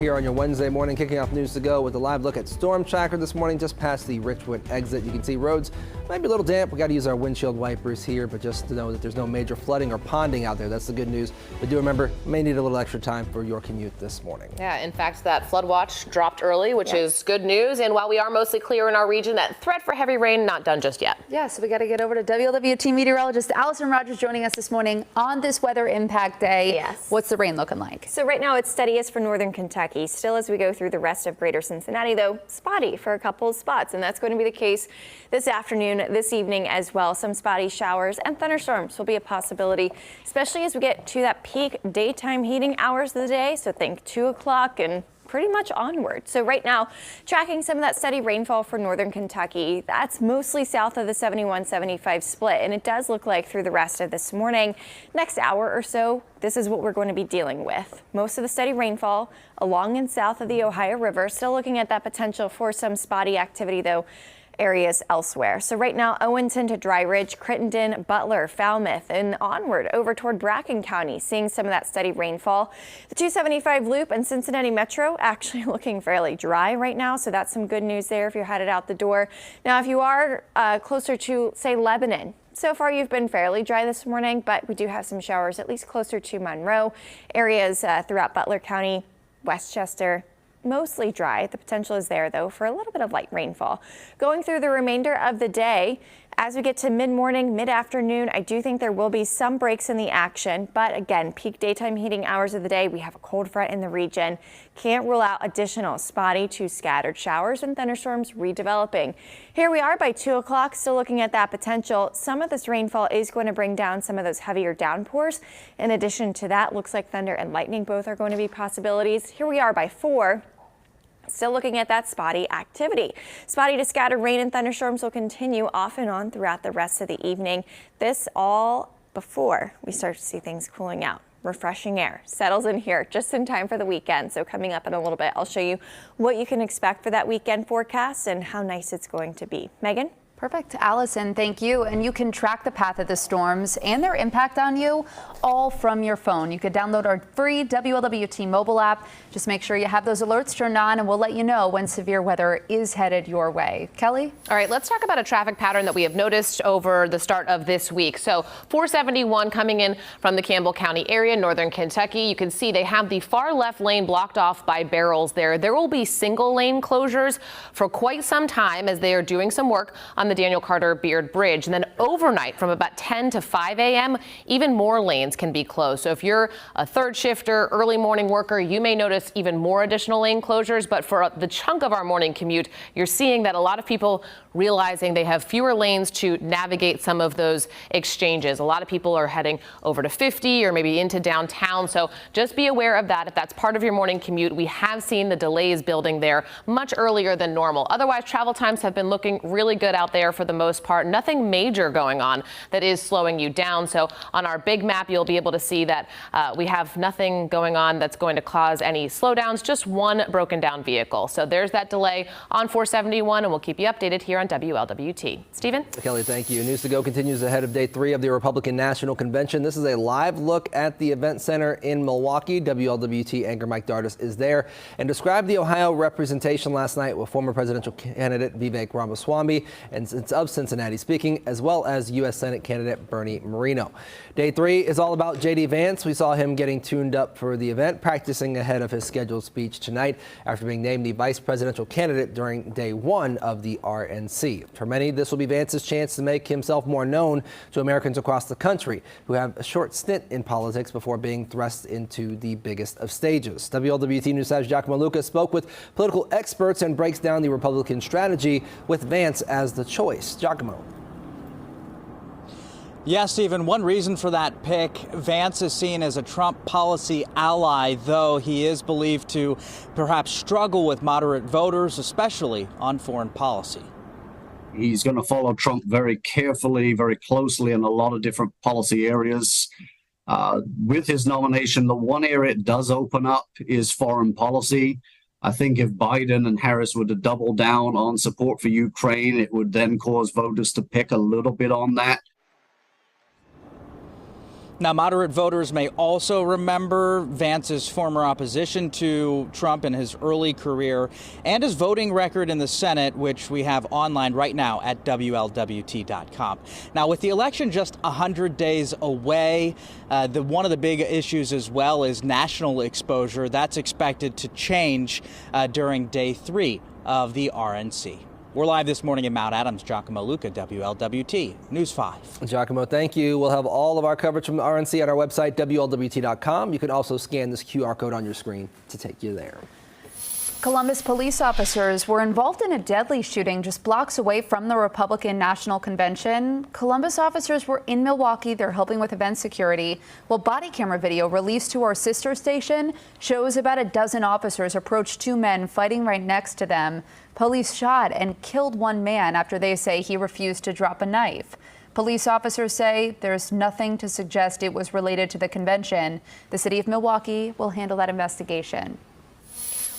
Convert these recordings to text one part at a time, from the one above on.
Here on your Wednesday morning, kicking off News to Go with a live look at Storm Tracker this morning, just past the Richwood exit. You can see roads might be a little damp. We got to use our windshield wipers here, but just to know that there's no major flooding or ponding out there. That's the good news. But do remember, you may need a little extra time for your commute this morning. Yeah, in fact, that flood watch dropped early, which is good news. And while we are mostly clear in our region, that threat for heavy rain not done just yet. Yeah, so we got to get over to WLWT meteorologist Allison Rogers joining us this morning on this weather impact day. Yes. What's the rain looking like? So right now it's steadiest for northern Kentucky. Still, as we go through the rest of greater Cincinnati, though, spotty for a couple of spots. And that's going to be the case this afternoon, this evening as well. Some spotty showers and thunderstorms will be a possibility, especially as we get to that peak daytime heating hours of the day. So think 2 o'clock and pretty much onward. So right now, tracking some of that steady rainfall for northern Kentucky. That's mostly south of the 71-75 split, and it does look like through the rest of this morning, next hour or so, this is what we're going to be dealing with. Most of the steady rainfall along and south of the Ohio River. Still looking at that potential for some spotty activity, though, areas elsewhere. So right now, Owenton to Dry Ridge, Crittenden, Butler, Falmouth, and onward over toward Bracken County, seeing some of that steady rainfall. The 275 loop and Cincinnati Metro actually looking fairly dry right now, so that's some good news there if you're headed out the door. Now, if you are closer to, say, Lebanon, so far you've been fairly dry this morning, but we do have some showers at least closer to Monroe. Areas throughout Butler County, Westchester, mostly dry. The potential is there, though, for a little bit of light rainfall. Going through the remainder of the day, as we get to mid-morning, mid-afternoon, I do think there will be some breaks in the action. But again, peak daytime heating hours of the day, we have a cold front in the region. Can't rule out additional spotty to scattered showers and thunderstorms redeveloping. Here we are by 2 o'clock, still looking at that potential. Some of this rainfall is going to bring down some of those heavier downpours. In addition to that, looks like thunder and lightning both are going to be possibilities. Here we are by 4. Still looking at that spotty activity. Spotty to scattered rain and thunderstorms will continue off and on throughout the rest of the evening. This all before we start to see things cooling out. Refreshing air settles in here just in time for the weekend. So coming up in a little bit, I'll show you what you can expect for that weekend forecast and how nice it's going to be. Megan? Perfect. Allison, thank you. And you can track the path of the storms and their impact on you all from your phone. You could download our free WLWT mobile app. Just make sure you have those alerts turned on, and we'll let you know when severe weather is headed your way. Kelly? All right, let's talk about a traffic pattern that we have noticed over the start of this week. So 471 coming in from the Campbell County area, northern Kentucky. You can see they have the far left lane blocked off by barrels there. There will be single lane closures for quite some time as they are doing some work on the Daniel Carter Beard Bridge. And then overnight from about 10 to 5 a.m., even more lanes can be closed. So if you're a third shifter, early morning worker, you may notice even more additional lane closures. But for the chunk of our morning commute, you're seeing that a lot of people realizing they have fewer lanes to navigate some of those exchanges. A lot of people are heading over to 50 or maybe into downtown. So just be aware of that. If that's part of your morning commute, we have seen the delays building there much earlier than normal. Otherwise, travel times have been looking really good out there for the most part. Nothing major going on that is slowing you down. So on our big map, you'll be able to see that we have nothing going on that's going to cause any slowdowns, just one broken down vehicle. So there's that delay on 471, and we'll keep you updated here on WLWT. Stephen? Kelly, thank you. News to Go continues ahead of day 3 of the Republican National Convention. This is a live look at the event center in Milwaukee. WLWT anchor Mike Dardis is there and described the Ohio representation last night with former presidential candidate Vivek Ramaswamy and of Cincinnati speaking, as well as U.S. Senate candidate Bernie Moreno. Day 3 is all about J.D. Vance. We saw him getting tuned up for the event, practicing ahead of his scheduled speech tonight after being named the vice presidential candidate during day 1 of the RNC. For many, this will be Vance's chance to make himself more known to Americans across the country who have a short stint in politics before being thrust into the biggest of stages. WLWT News' Giacomo Lucas spoke with political experts and breaks down the Republican strategy with Vance as the choice. Giacomo. Yeah, Stephen, one reason for that pick, Vance is seen as a Trump policy ally, though he is believed to perhaps struggle with moderate voters, especially on foreign policy. He's going to follow Trump very carefully, very closely in a lot of different policy areas. With his nomination, the one area it does open up is foreign policy. I think if Biden and Harris were to double down on support for Ukraine, it would then cause voters to pick a little bit on that. Now, moderate voters may also remember Vance's former opposition to Trump in his early career and his voting record in the Senate, which we have online right now at WLWT.com. Now, with the election just 100 days away, one of the big issues as well is national exposure. That's expected to change during day 3 of the RNC. We're live this morning in Mount Adams. Giacomo Luca, WLWT News 5. Giacomo, thank you. We'll have all of our coverage from the RNC on our website, WLWT.com. You can also scan this QR code on your screen to take you there. Columbus police officers were involved in a deadly shooting just blocks away from the Republican National Convention. Columbus officers were in Milwaukee. They're helping with event security. Well, body camera video released to our sister station shows about a dozen officers approach 2 men fighting right next to them. Police shot and killed 1 man after they say he refused to drop a knife. Police officers say there's nothing to suggest it was related to the convention. The city of Milwaukee will handle that investigation.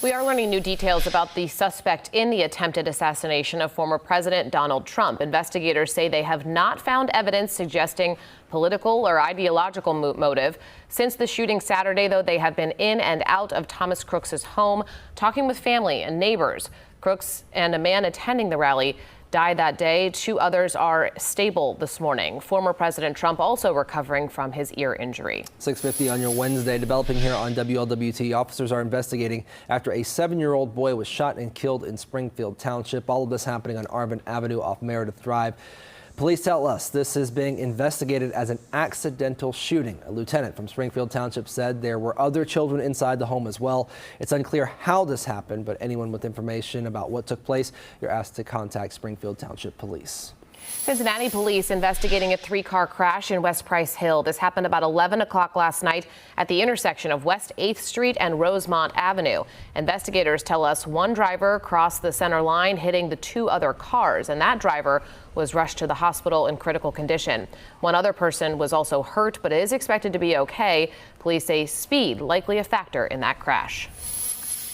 We are learning new details about the suspect in the attempted assassination of former President Donald Trump. Investigators say they have not found evidence suggesting political or ideological motive. Since the shooting Saturday, though, they have been in and out of Thomas Crooks's home, talking with family and neighbors. Crooks and a man attending the rally died that day. 2 others are stable this morning. Former President Trump also recovering from his ear injury. 6:50 on your Wednesday. Developing here on WLWT, officers are investigating after a 7-year-old boy was shot and killed in Springfield Township. All of this happening on Arvin Avenue off Meredith Drive. Police tell us this is being investigated as an accidental shooting. A lieutenant from Springfield Township said there were other children inside the home as well. It's unclear how this happened, but anyone with information about what took place, you're asked to contact Springfield Township Police. Cincinnati police investigating a 3-car crash in West Price Hill. This happened about 11 o'clock last night at the intersection of West 8th Street and Rosemont Avenue. Investigators tell us 1 driver crossed the center line, hitting the 2 other cars, and that driver was rushed to the hospital in critical condition. 1 other person was also hurt, but is expected to be okay. Police say speed likely a factor in that crash.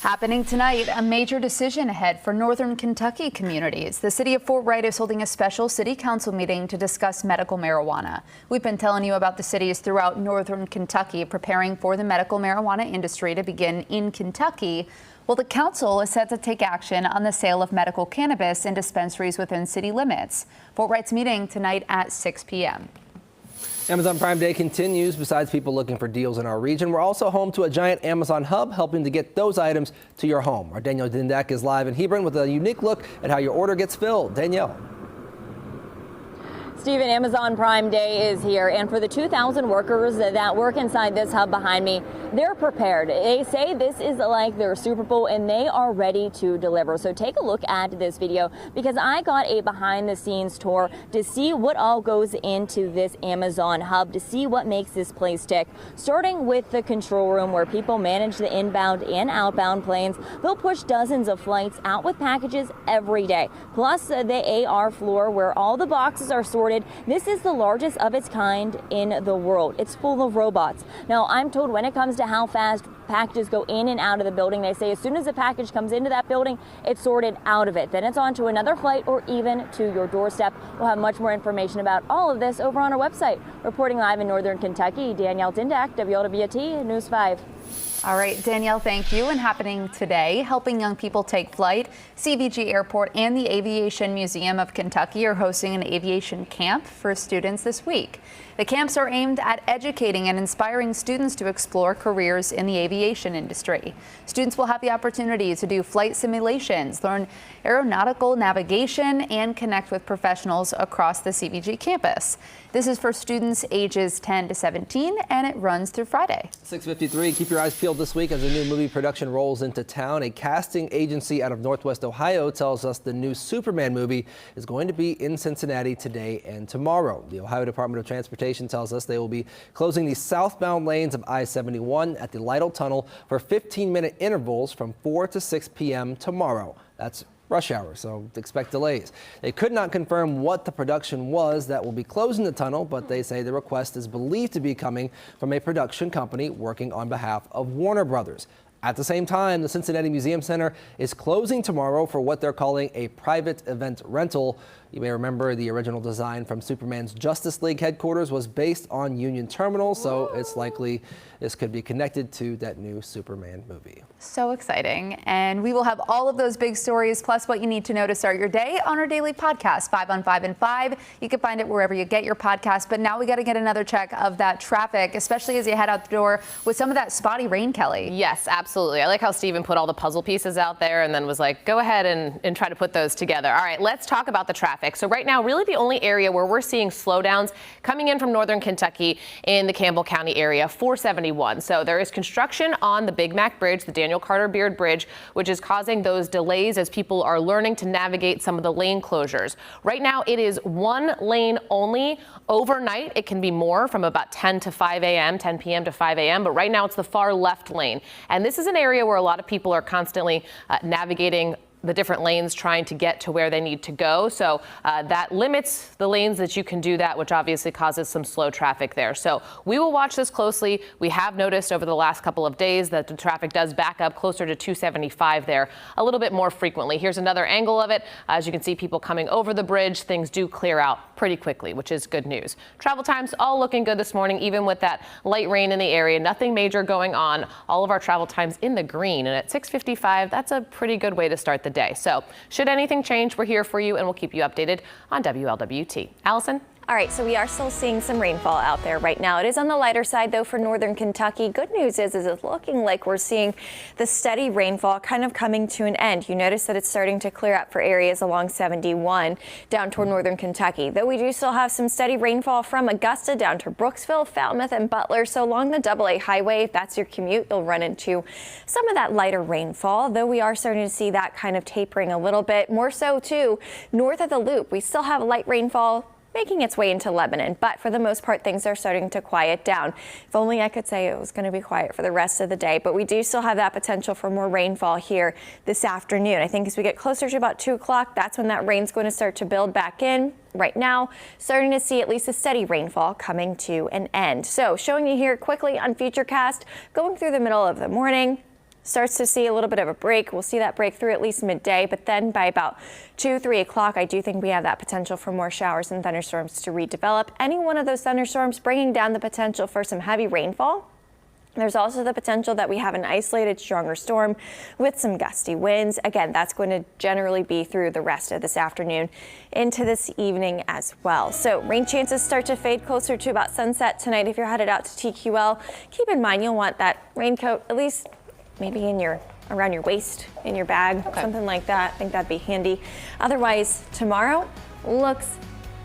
Happening tonight, a major decision ahead for Northern Kentucky communities. The city of Fort Wright is holding a special city council meeting to discuss medical marijuana. We've been telling you about the cities throughout Northern Kentucky preparing for the medical marijuana industry to begin in Kentucky. Well, the council is set to take action on the sale of medical cannabis in dispensaries within city limits. Fort Wright's meeting tonight at 6 p.m. Amazon Prime Day continues. Besides people looking for deals in our region, we're also home to a giant Amazon hub helping to get those items to your home. Our Danielle Dindak is live in Hebron with a unique look at how your order gets filled. Danielle. Stephen, Amazon Prime Day is here, and for the 2,000 workers that work inside this hub behind me, they're prepared. They say this is like their Super Bowl, and they are ready to deliver. So take a look at this video, because I got a behind-the-scenes tour to see what all goes into this Amazon hub, to see what makes this place tick. Starting with the control room, where people manage the inbound and outbound planes. They'll push dozens of flights out with packages every day. Plus the AR floor, where all the boxes are sorted. This is the largest of its kind in the world. It's full of robots. Now, I'm told when it comes to how fast packages go in and out of the building, they say as soon as a package comes into that building, it's sorted out of it. Then it's on to another flight or even to your doorstep. We'll have much more information about all of this over on our website. Reporting live in Northern Kentucky, Danielle Dindak, WLWT News 5. All right, Danielle, thank you. And happening today, helping young people take flight, CVG Airport and the Aviation Museum of Kentucky are hosting an aviation camp for students this week. The camps are aimed at educating and inspiring students to explore careers in the aviation industry. Students will have the opportunity to do flight simulations, learn aeronautical navigation, and connect with professionals across the CVG campus. This is for students ages 10 to 17, and it runs through Friday. 6:53. Keep your eyes peeled this week as a new movie production rolls into town. A casting agency out of Northwest Ohio tells us the new Superman movie is going to be in Cincinnati today and tomorrow. The Ohio Department of Transportation tells us they will be closing the southbound lanes of I-71 at the Lytle Tunnel for 15-minute intervals from 4 to 6 p.m. tomorrow. That's rush hour, so expect delays. They could not confirm what the production was that will be closing the tunnel, but they say the request is believed to be coming from a production company working on behalf of Warner Brothers. At the same time, the Cincinnati Museum Center is closing tomorrow for what they're calling a private event rental. You may remember the original design from Superman's Justice League headquarters was based on Union Terminal, so it's likely this could be connected to that new Superman movie. So exciting. And we will have all of those big stories, plus what you need to know to start your day on our daily podcast, 5 on 5 and 5. You can find it wherever you get your podcast. But now we got to get another check of that traffic, especially as you head out the door with some of that spotty rain, Kelly. Yes, absolutely. I like how Stephen put all the puzzle pieces out there and then was like, go ahead and try to put those together. All right, let's talk about the traffic. So right now, really the only area where we're seeing slowdowns coming in from northern Kentucky in the Campbell County area, 471. So there is construction on the Big Mac Bridge, the Daniel Carter Beard Bridge, which is causing those delays as people are learning to navigate some of the lane closures. Right now, it is one lane only. Overnight, it can be more from about 10 to 5 a.m., 10 p.m. to 5 a.m., but right now it's the far left lane. And this is an area where a lot of people are constantly navigating the different lanes trying to get to where they need to go. So that limits the lanes that you can do that, which obviously causes some slow traffic there. So we will watch this closely. We have noticed over the last couple of days that the traffic does back up closer to 275 there a little bit more frequently. Here's another angle of it. As you can see, people coming over the bridge, things do clear out pretty quickly, which is good news. Travel times all looking good this morning, even with that light rain in the area. Nothing major going on. All of our travel times in the green. And at 6:55, that's a pretty good way to start the day. So should anything change, we're here for you and we'll keep you updated on WLWT. Allison? All right, so we are still seeing some rainfall out there right now. It is on the lighter side, though, for northern Kentucky. Good news is it's looking like we're seeing the steady rainfall kind of coming to an end. You notice that it's starting to clear up for areas along 71 down toward northern Kentucky, though we do still have some steady rainfall from Augusta down to Brooksville, Falmouth, and Butler. So along the AA highway, if that's your commute, you'll run into some of that lighter rainfall, though we are starting to see that kind of tapering a little bit. More so, too, north of the Loop, we still have light rainfall making its way into Lebanon, but for the most part, things are starting to quiet down. If only I could say it was going to be quiet for the rest of the day, but we do still have that potential for more rainfall here this afternoon. I think as we get closer to about 2 o'clock, that's when that rain's going to start to build back in. Right now, starting to see at least a steady rainfall coming to an end. So showing you here quickly on Futurecast, going through the middle of the morning, starts to see a little bit of a break. We'll see that break through at least midday, but then by about 2, 3 o'clock, I do think we have that potential for more showers and thunderstorms to redevelop. Any one of those thunderstorms bringing down the potential for some heavy rainfall. There's also the potential that we have an isolated stronger storm with some gusty winds. Again, that's going to generally be through the rest of this afternoon into this evening as well. So rain chances start to fade closer to about sunset tonight. If you're headed out to TQL, keep in mind you'll want that raincoat at least maybe around your waist, in your bag, something like that. I think that'd be handy. Otherwise, tomorrow looks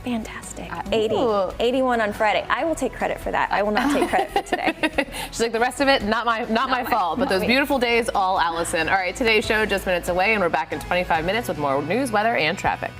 fantastic. 81 on Friday. I will take credit for that. I will not take credit for today. She's like, the rest of it, not my fault, but those beautiful days, all Allison. All right, today's show just minutes away, and we're back in 25 minutes with more news, weather, and traffic.